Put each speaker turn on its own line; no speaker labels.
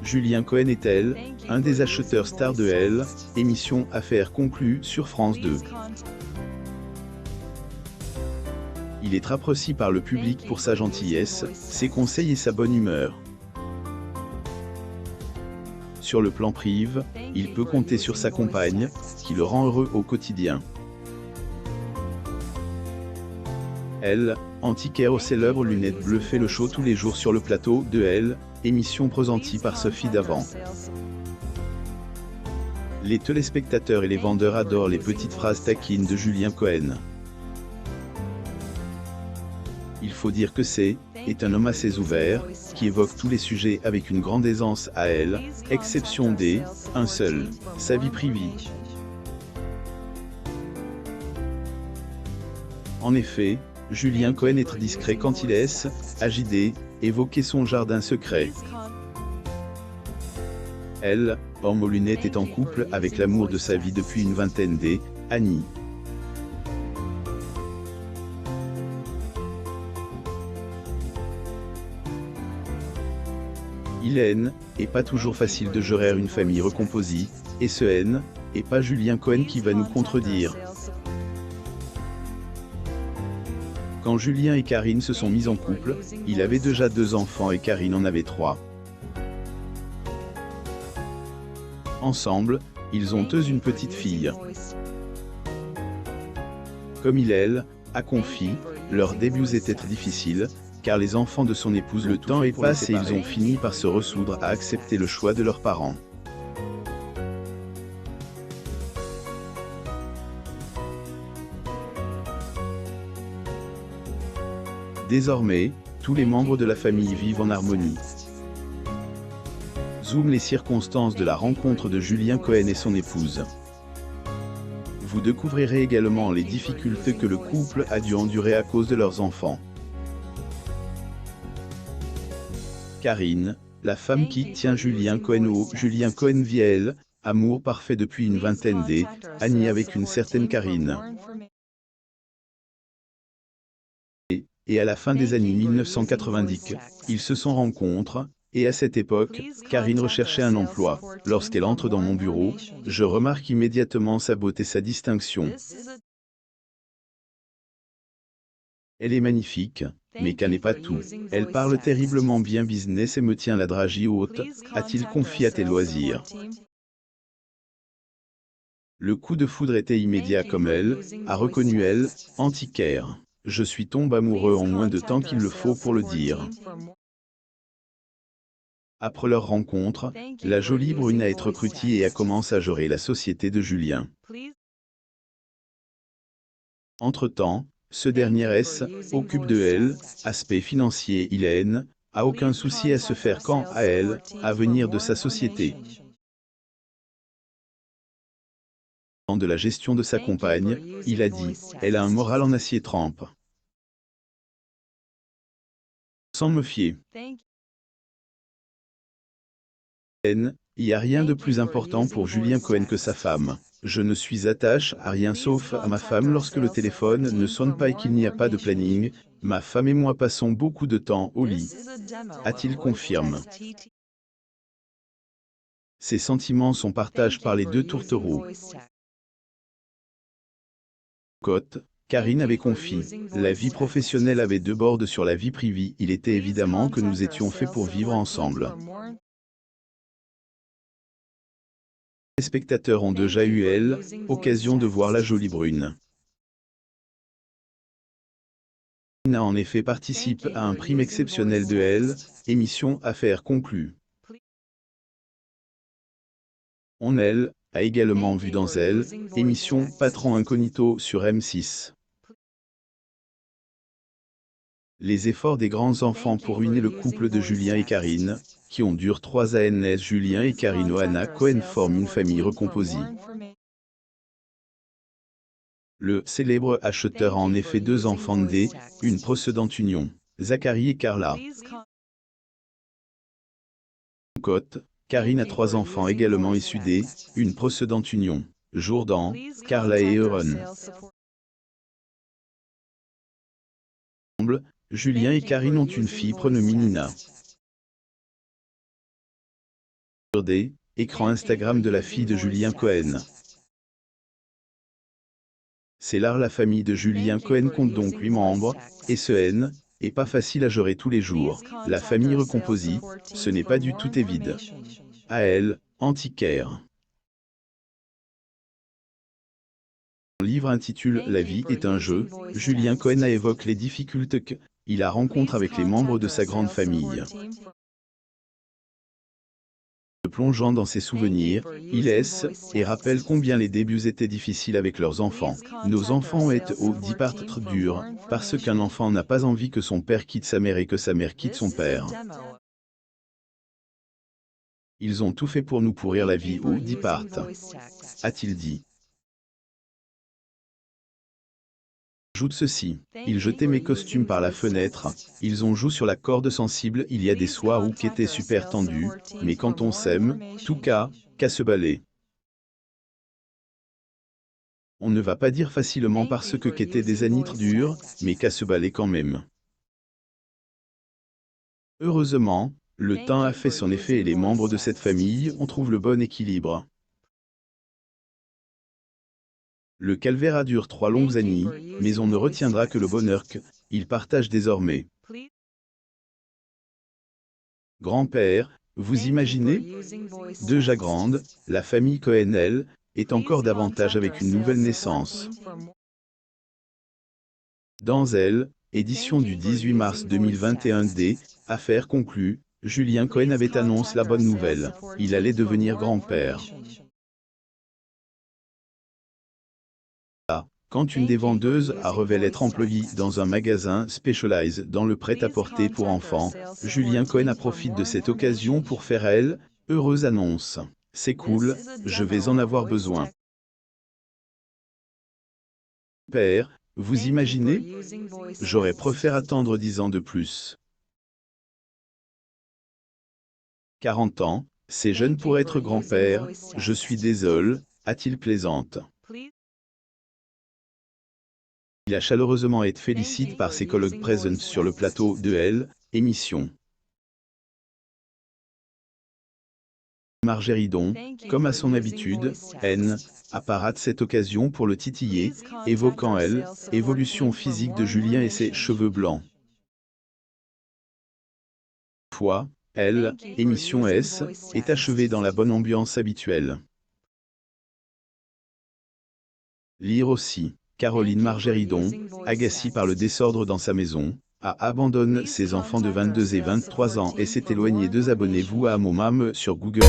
Julien Cohen est Elle, un des acheteurs stars de Elle, émission Affaires conclues sur France 2. Il est apprécié par le public pour sa gentillesse, ses conseils et sa bonne humeur. Sur le plan privé, il peut compter sur sa compagne, qui le rend heureux au quotidien. Elle, antiquaire aux célèbres lunettes bleues, fait le show tous les jours sur le plateau de Elle, émission présentée par Sophie Davant. Les téléspectateurs et les vendeurs adorent les petites phrases taquines de Julien Cohen. Il faut dire que est un homme assez ouvert, qui évoque tous les sujets avec une grande aisance à Elle, exception un seul, sa vie privée. En effet, Julien Cohen est très discret quand il laisse, agité, évoquer son jardin secret. Elle, homme aux lunettes, est en couple avec l'amour de sa vie depuis une vingtaine d'années, Annie. Il est pas toujours facile de gérer une famille recomposée, et et pas Julien Cohen qui va nous contredire. Quand Julien et Karine se sont mis en couple, il avait déjà 2 enfants et Karine en avait 3. Ensemble, ils ont eux une petite fille. Comme elle a confié, leurs débuts étaient très difficiles, car les enfants de son épouse, le temps est passé et ils ont fini par se ressoudre à accepter le choix de leurs parents. Désormais, tous les membres de la famille vivent en harmonie. Zoom les circonstances de la rencontre de Julien Cohen et son épouse. Vous découvrirez également les difficultés que le couple a dû endurer à cause de leurs enfants. Karine, la femme qui tient Julien Cohen haut, Julien Cohen vit Elle, amour parfait depuis une vingtaine d'années, Annie avec une certaine Karine. Et à la fin des années 1990, ils se sont rencontrés, et à cette époque, Karine recherchait un emploi. Lorsqu'elle entre dans mon bureau, je remarque immédiatement sa beauté, sa distinction. Elle est magnifique, mais qu'elle n'est pas tout. Elle parle terriblement bien business et me tient la dragie haute, a-t-il confié à tes loisirs. Le coup de foudre était immédiat comme Elle, a reconnu Elle, antiquaire. Je suis tombé amoureux en moins de temps qu'il le faut pour le dire. Après leur rencontre, la jolie brune a été recrutée et a commencé à gérer la société de Julien. Entre-temps, ce dernier occupe de Elle, aspect financier, il a aucun souci à se faire quant à Elle, à venir de sa société. De la gestion de sa compagne, il a dit, elle a un moral en acier trempe. Sans me fier. Il n'y a rien de plus important pour Julien Cohen que sa femme. Je ne suis attaché à rien sauf à ma femme lorsque le téléphone ne sonne pas et qu'il n'y a pas de planning. Ma femme et moi passons beaucoup de temps au lit. A-t-il confirme. Ces sentiments sont partagés par les deux tourtereaux. Côte, Karine avait confié. La vie professionnelle avait deux bords sur la vie privée. Il était évidemment que nous étions faits pour vivre ensemble. Les spectateurs ont déjà eu occasion de voir la jolie brune. Karine a en effet participé à un prime exceptionnel de émission Affaires conclues. On a également vu dans émission Patron incognito sur M6. Les efforts des grands enfants pour ruiner le couple de Julien et Karine, qui ont duré 3 ans. Julien et Karine Ohana Cohen forment une famille recomposée. Le célèbre acheteur a en effet 2 enfants une précédente union, Zachary et Carla. Côte, Karine a 3 enfants également issus une précédente union, Jourdan, Carla et Euron. Julien et Karine ont une fille prénommée Nina. sur des écrans Instagram de la fille de Julien Cohen. C'est là la famille de Julien Cohen compte donc 8 membres, et ce N est pas facile à gérer tous les jours. La famille recomposite, ce n'est pas du tout vide. À elle, antiquaire. Son livre intitule La vie est un jeu, Julien Cohen évoque les difficultés qu'il a rencontrées avec les membres de sa grande famille. Plongeant dans ses souvenirs, il laisse et rappelle combien les débuts étaient difficiles avec leurs enfants. Nos enfants étaient au départ durs, parce qu'un enfant n'a pas envie que son père quitte sa mère et que sa mère quitte son père. Ils ont tout fait pour nous pourrir la vie au départ, a-t-il dit. Ajoute ceci, ils jetaient mes costumes par la fenêtre, ils ont joué sur la corde sensible, il y a des soirs où qu'était super tendu, mais quand on s'aime, tout qu'à se baler. On ne va pas dire facilement parce que qu'étaient des années dures, mais qu'à se baler quand même. Heureusement, le temps a fait son effet et les membres de cette famille ont trouvé le bon équilibre. Le calvaire a duré 3 longues années, mais on ne retiendra que le bonheur qu'ils partagent désormais. Grand-père, vous imaginez? Déjà grande, la famille Cohen, elle, est encore davantage avec une nouvelle naissance. Dans Elle, édition du 18 mars 2021 d. Affaire conclue, Julien Cohen avait annoncé la bonne nouvelle, il allait devenir grand-père. Quand une des vendeuses a révélé être employée dans un magasin Specialized dans le prêt-à-porter pour enfants, Julien Cohen profite de cette occasion pour faire elle, heureuse annonce. C'est cool, je vais en avoir besoin. Père, vous imaginez? J'aurais préféré attendre 10 ans de plus. 40 ans, c'est jeune pour être grand-père, je suis désolé, a-t-il plaisante. Il a chaleureusement été félicité par ses collègues présents sur le plateau de Elle, émission. Margeridon, comme à son habitude, N apparaît cette occasion pour le titiller, évoquant Elle, évolution physique de Julien et ses cheveux blancs. Fois, Elle, émission S, est achevée dans la bonne ambiance habituelle. Lire aussi, Caroline Margeridon, agacée par le désordre dans sa maison, a abandonné ses enfants de 22 et 23 ans et s'est éloignée. Abonnez-vous à mon mam sur Google.